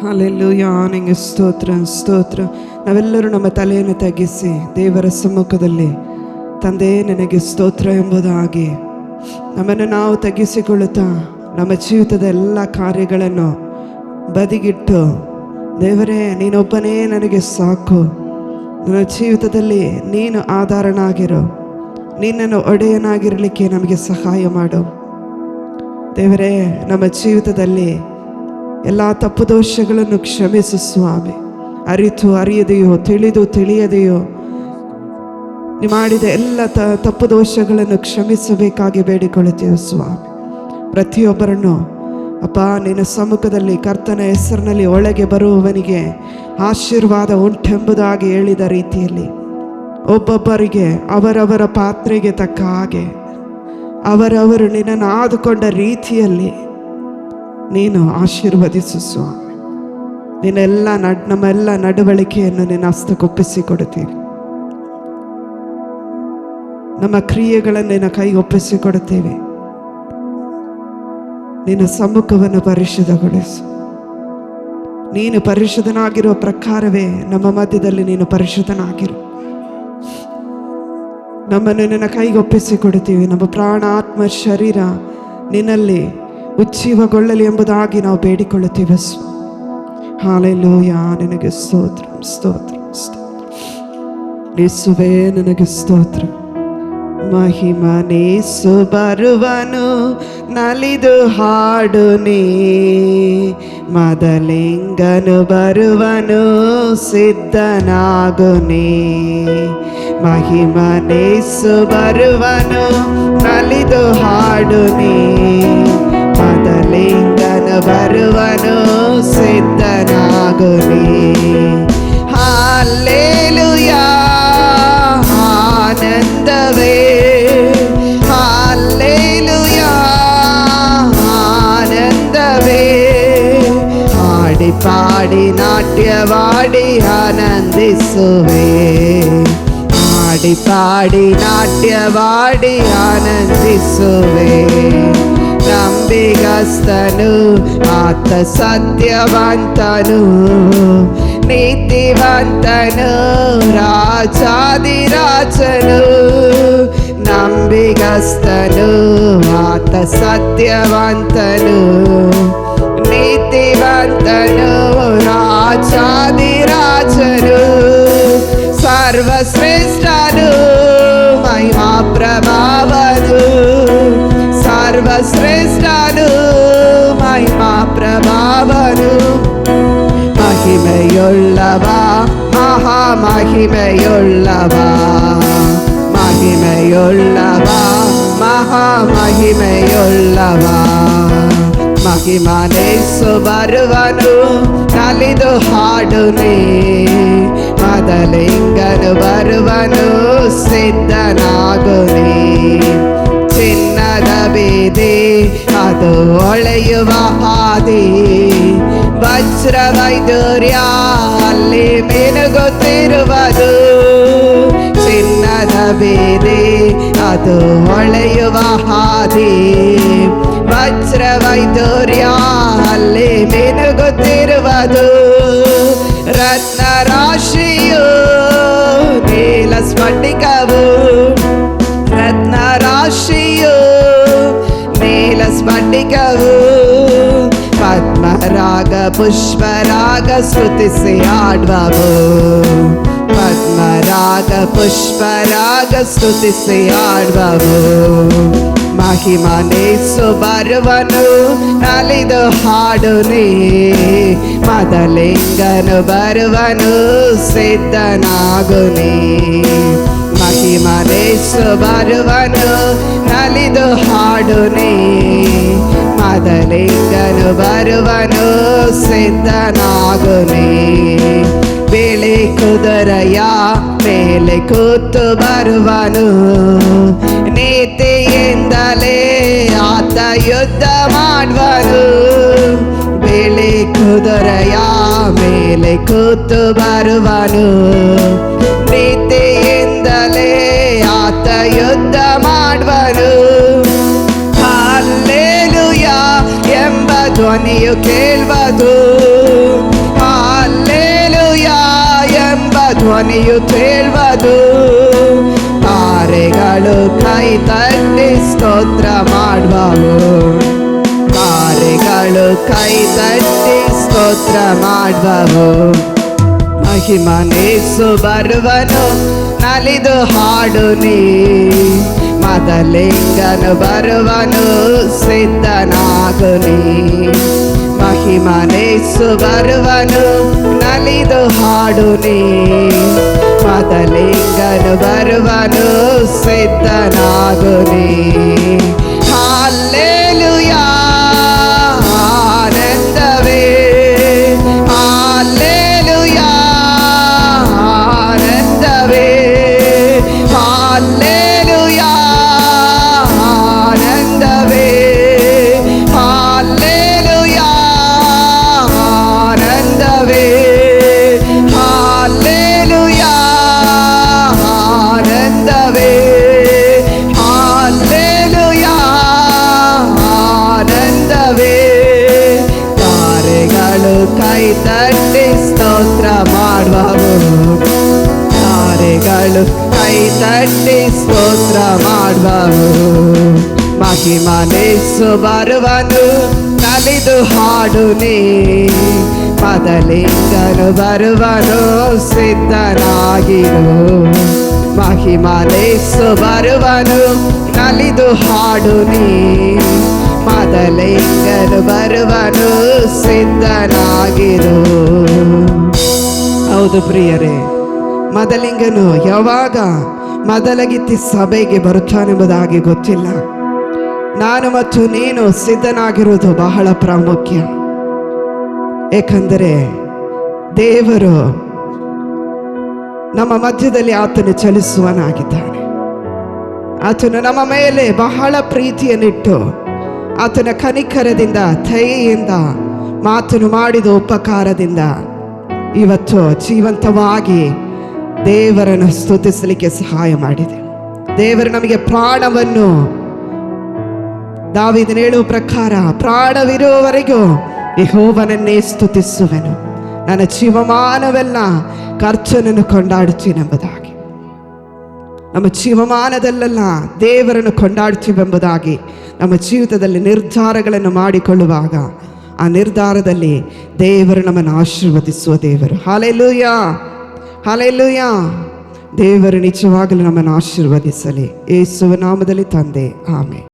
Hallelujah. ನಿಂಗೆ ಸ್ತೋತ್ರ ಸ್ತೋತ್ರ. ನಾವೆಲ್ಲರೂ ನಮ್ಮ ತಲೆಯನ್ನು ತಗ್ಗಿಸಿ ದೇವರ ಸಮ್ಮುಖದಲ್ಲಿ ತಂದೆ ನಿನಗೆ ಸ್ತೋತ್ರ ಎಂಬುದಾಗಿ ನಮ್ಮನ್ನು ನಾವು ತಗ್ಗಿಸಿಕೊಳ್ಳುತ್ತಾ ನಮ್ಮ ಜೀವಿತದ ಎಲ್ಲ ಕಾರ್ಯಗಳನ್ನು ಬದಿಗಿಟ್ಟು, ದೇವರೇ ನೀನೊಬ್ಬನೇ ನನಗೆ ಸಾಕು, ನನ್ನ ಜೀವಿತದಲ್ಲಿ ನೀನು ಆಧಾರನಾಗಿರು, ನಿನ್ನನ್ನು ಒಡೆಯನಾಗಿರಲಿಕ್ಕೆ ನಮಗೆ ಸಹಾಯ ಮಾಡು ದೇವರೇ. ನಮ್ಮ ಜೀವಿತದಲ್ಲಿ ಎಲ್ಲ ತಪ್ಪು ದೋಷಗಳನ್ನು ಕ್ಷಮಿಸು ಸ್ವಾಮಿ. ಅರಿತು ಅರಿಯದೆಯೋ, ತಿಳಿದು ತಿಳಿಯದೆಯೋ ನೀ ಮಾಡಿದ ಎಲ್ಲ ತಪ್ಪು ದೋಷಗಳನ್ನು ಕ್ಷಮಿಸಬೇಕಾಗಿ ಬೇಡಿಕೊಳ್ಳುತ್ತೇವೆ ಸ್ವಾಮಿ. ಪ್ರತಿಯೊಬ್ಬರನ್ನು ಅಪ್ಪ ನಿನ್ನ ಸಮ್ಮುಖದಲ್ಲಿ ಕರ್ತನ ಹೆಸರಿನಲ್ಲಿ ಒಳಗೆ ಬರುವವನಿಗೆ ಆಶೀರ್ವಾದ ಉಂಟೆಂಬುದಾಗಿ ಹೇಳಿದ ರೀತಿಯಲ್ಲಿ ಒಬ್ಬೊಬ್ಬರಿಗೆ ಅವರವರ ಪಾತ್ರೆಗೆ ತಕ್ಕ ಹಾಗೆ ಅವರವರು ನಿನ್ನನ್ನು ಆದುಕೊಂಡ ರೀತಿಯಲ್ಲಿ ನೀನು ಆಶೀರ್ವದಿಸು ಸ್ವಾಮಿ. ನಮ್ಮೆಲ್ಲ ನಡವಳಿಕೆಯನ್ನು ನಿನ್ನ ಹಸ್ತಕ್ಕೊಪ್ಪಿಸಿಕೊಡುತ್ತೀವಿ. ನಮ್ಮ ಕ್ರಿಯೆಗಳನ್ನು ನಿನ್ನ ಕೈಗೆ ಒಪ್ಪಿಸಿಕೊಡುತ್ತೇವೆ. ನಿನ್ನ ಸಮ್ಮುಖವನ್ನು ಪರಿಶುದ್ಧಗೊಳಿಸು. ನೀನು ಪರಿಶುದ್ಧನಾಗಿರುವ ಪ್ರಕಾರವೇ ನಮ್ಮ ಮಧ್ಯದಲ್ಲಿ ನೀನು ಪರಿಶುದ್ಧನಾಗಿರು. ನಮ್ಮನ್ನು ನಿನ್ನ ಕೈಗೆ ಒಪ್ಪಿಸಿಕೊಡುತ್ತೀವಿ. ನಮ್ಮ ಪ್ರಾಣ, ಆತ್ಮ, ಶರೀರ ನಿನ್ನಲ್ಲಿ ಉಜ್ಜೀವಗೊಳ್ಳಲಿ ಎಂಬುದಾಗಿ ನಾವು ಬೇಡಿಕೊಳ್ಳುತ್ತೇವೆ. ಹಲ್ಲೆಲೂಯಾ. ನಿನಗೆ ಸ್ತೋತ್ರ ಸ್ತೋತ್ರ ಸ್ತೋತ್ರ. ಯೇಸುವೇ ನಿನಗೆ ಸ್ತೋತ್ರ. ಮಹಿಮನೇಸು ಬರುವನು, ನಲಿದು ಹಾಡು ನೀ. ಮದಲಿಂಗನು ಬರುವನು, ಸಿದ್ಧನಾಗು ನೀ. ಮಹಿಮನೇಸು ಬರುವನು, ನಲಿದು ಹಾಡು ನೀ. ಮದಲಿಂಗನು ಬರುವನು, ಸಿದ್ಧನಾಗು ನೀ. ಹಲ್ಲೆಲೂಯಾ. ಆನಂದವೇ ಹಲ್ಲೆಲೂಯಾ. ಆನಂದವೇ. ಹಾಡಿ ಪಾಡಿ ನಾಟ್ಯವಾಡಿ ಆನಂದಿಸುವೆ. ಹಾಡಿ ಪಾಡಿ ನಾಟ್ಯವಾಡಿ ಆನಂದಿಸುವೆ. ನಂಬಿಗಸ್ತನು ಆತ ಸತ್ಯವಂತನು, ನೀತಿವಂತನು ರಾಜಾದಿರಾಜನು. ನಂಬಿಗಸ್ತನು ಆತ ಸತ್ಯವಂತನು, ನೀತಿವಂತನು ರಾಜಾದಿರಾಜನು. ಸರ್ವಶ್ರೇಷ್ಠನು ಮಹಿಮಾ ಪ್ರಭಾವನು. ಸರ್ವಶ್ರೇಷ್ಠನು ಮಹಿಮಾ ಪ್ರಭಾವನು. ಮಹಿಮೆಯುಳ್ಳವ ಮಹಾಮಹಿಮೆಯುಳ್ಳವ. ಮಹಿಮೆಯುಳ್ಳವ ಮಹಾಮಹಿಮೆಯುಳ್ಳವ. ಮಹಿಮನೇಸು ಬರುವನು, ನಲಿದು ಹಾಡು ನೀ. ಮದಲಿಂಗನು ಬರುವನು, ಸಿದ್ಧನಾಗು ನೀ. ಚಿನ್ನದ ಬೀದಿ ಅದು ಹೊಳೆಯುವ ಹಾದಿ, ವಜ್ರ ವೈಡೂರ್ಯ ಅಲ್ಲಿ ಮಿನುಗುತ್ತಿರುವುದು. ಚಿನ್ನದ ಬೀದಿ ಅದು ಹೊಳೆಯುವ ಹಾದಿ, ವಜ್ರ ವೈಡೂರ್ಯ ಅಲ್ಲಿ ಮಿನುಗುತ್ತಿರುವುದು. ರತ್ನ ರಾಶಿಯು ನೀಲ ಸ್ಫಟಿಕವು. ರತ್ನ ರಾಶಿಯು ನೀಲ ಸ್ಫಟಿಕವು. ಪದ್ಮರಾಗ ಪುಷ್ಪರಾಗ ಸ್ತುತಿಸಿ ಆಡುವವು. ಪದ್ಮರಾಗ ಪುಷ್ಪರಾಗ ಸ್ತುತಿಸಿ ಆಡುವವು. ಮಹಿಮನೇಸು ಬರುವನು, ನಲಿದು ಹಾಡು ನೀ. ಮದಲಿಂಗನು ಬರುವನು, ಸಿದ್ಧನಾಗು ನೀ. ಮಹಿಮನೇಸು ಬರುವನು, ನಲಿದು ಹಾಡು ನೀ. ಮದಲಿಂಗನು ಬರುವನು, ಸಿದ್ಧನಾಗು ನೀ. ಬಿಳಿ ಕುದುರೆಯ ಮೇಲೆ ಕೂತು ಬರುವನು, ನೀತಿಯಿಂದಲೇ ಆತ ಯುದ್ಧ ಮಾಡುವನು. ಬಿಳಿ ಕುದುರೆಯ ಮೇಲೆ ಕೂತು ಬರುವನು, ನೀತಿಯಿಂದಲೇ ಆತ ಯುದ್ಧ ಮಾಡುವನು. ಹಲ್ಲೆಲೂಯಾ ಎಂಬ ಧ್ವನಿಯು ಕೇಳುವುದು. ಧ್ವನಿಯು ಕೇಳುವುದು, ತಾರೆಗಳು ಕೈ ತಟ್ಟಿ ಸ್ತೋತ್ರ ಮಾಡುವವು, ತಾರೆಗಳು ಕೈ ತಟ್ಟಿ ಸ್ತೋತ್ರ ಮಾಡುವವು. ಮಹಿಮನೇಸು ಬರುವನು, ನಲಿದು ಹಾಡು ನೀ, ಮದಲಿಂಗನು ಬರುವನು, ಸಿದ್ಧನಾಗು ನೀ. ಮಹಿಮನೇಸು ಬರುವನು, ನಲಿದು ಹಾಡು ನೀ, ಮದಲಿಂಗನು ಬರುವನು, ಸಿದ್ಧನಾಗು ನೀ. ಹಲ್ಲೆಲೂಯಾ, ಆನಂದವೇ, ಹಲ್ಲೆಲೂಯಾ, ಆನಂದವೇ, ಹಲ್ಲೆಲೂಯಾ, ಆನಂದವೇ, ಹಲ್ಲೆಲೂಯಾ, ಆನಂದವೇ, ಹಲ್ಲೆಲೂಯಾ, ಆನಂದವೇ, ಹಲ್ಲೆಲೂಯಾ, ಆನಂದವೇ. ತಾರೆಗಳು ಕೈ ತಟ್ಟಿ ಸ್ತೋತ್ರ ಮಾಡುವವು, ತಾರೆಗಳು ಕೈ ತಟ್ಟಿ ಸ್ತೋತ್ರ ಮಾಡುವವು. ಮಹಿಮನೇಸು ಬರುವನು, ನಲಿದು ಹಾಡು ನೀ, ಮದಲಿಂಗನು ಬರುವನು, ಸಿದ್ಧನಾಗಿರು. ಮಹಿಮನೇಸು ಬರುವನು, ನಲಿದು ಹಾಡು ನೀ, ಮದಲಿಂಗನು ಬರುವನು, ಸಿದ್ಧನಾಗಿರು. ಹೌದು ಪ್ರಿಯರೇ, ಮದಲಿಂಗನು ಯಾವಾಗ ಮದಲಗಿತ್ತಿ ಸಭೆಗೆ ಬರುತ್ತಾನೆಂಬುದಾಗಿ ಗೊತ್ತಿಲ್ಲ. ನಾನು ಮತ್ತು ನೀನು ಸಿದ್ಧನಾಗಿರುವುದು ಬಹಳ ಪ್ರಾಮುಖ್ಯ. ಏಕೆಂದರೆ ದೇವರು ನಮ್ಮ ಮಧ್ಯದಲ್ಲಿ ಆತನು ಚಲಿಸುವನಾಗಿದ್ದಾನೆ. ಆತನು ನಮ್ಮ ಮೇಲೆ ಬಹಳ ಪ್ರೀತಿಯನ್ನಿಟ್ಟು ಆತನ ಕನಿಕರದಿಂದ, ದಯೆಯಿಂದ, ಮಾತನು ಮಾಡಿದ ಉಪಕಾರದಿಂದ ಇವತ್ತು ಜೀವಂತವಾಗಿ ದೇವರನ್ನು ಸ್ತುತಿಸಲಿಕ್ಕೆ ಸಹಾಯ ಮಾಡಿದೆ. ದೇವರು ನಮಗೆ ಪ್ರಾಣವನ್ನು, ದಾವೀದನು ಹೇಳುವ ಪ್ರಕಾರ, ಪ್ರಾಣವಿರುವವರೆಗೂ ಯೆಹೋವನನ್ನೇ ಸ್ತುತಿಸುವೆನು, ನನ್ನ ಜೀವಮಾನವೆಲ್ಲ ಕರ್ತನನ್ನು ಕೊಂಡಾಡುತ್ತೀನೆಂಬುದಾಗಿ. ನಮ್ಮ ಜೀವಮಾನದಲ್ಲೆಲ್ಲ ದೇವರನ್ನು ಕೊಂಡಾಡುತ್ತೀವೆಂಬುದಾಗಿ ನಮ್ಮ ಜೀವಿತದಲ್ಲಿ ನಿರ್ಧಾರಗಳನ್ನು ಮಾಡಿಕೊಳ್ಳುವಾಗ ಆ ನಿರ್ಧಾರದಲ್ಲಿ ದೇವರು ನಮ್ಮನ್ನು ಆಶೀರ್ವದಿಸುವ ದೇವರು. Hallelujah, hallelujah. ದೇವರು ನಿಜವಾಗಲೂ ನಮ್ಮನ್ನು ಆಶೀರ್ವದಿಸಲಿ. ಯೇಸುವಿನ ನಾಮದಲ್ಲಿ ತಂದೆ, ಆಮೆನ್.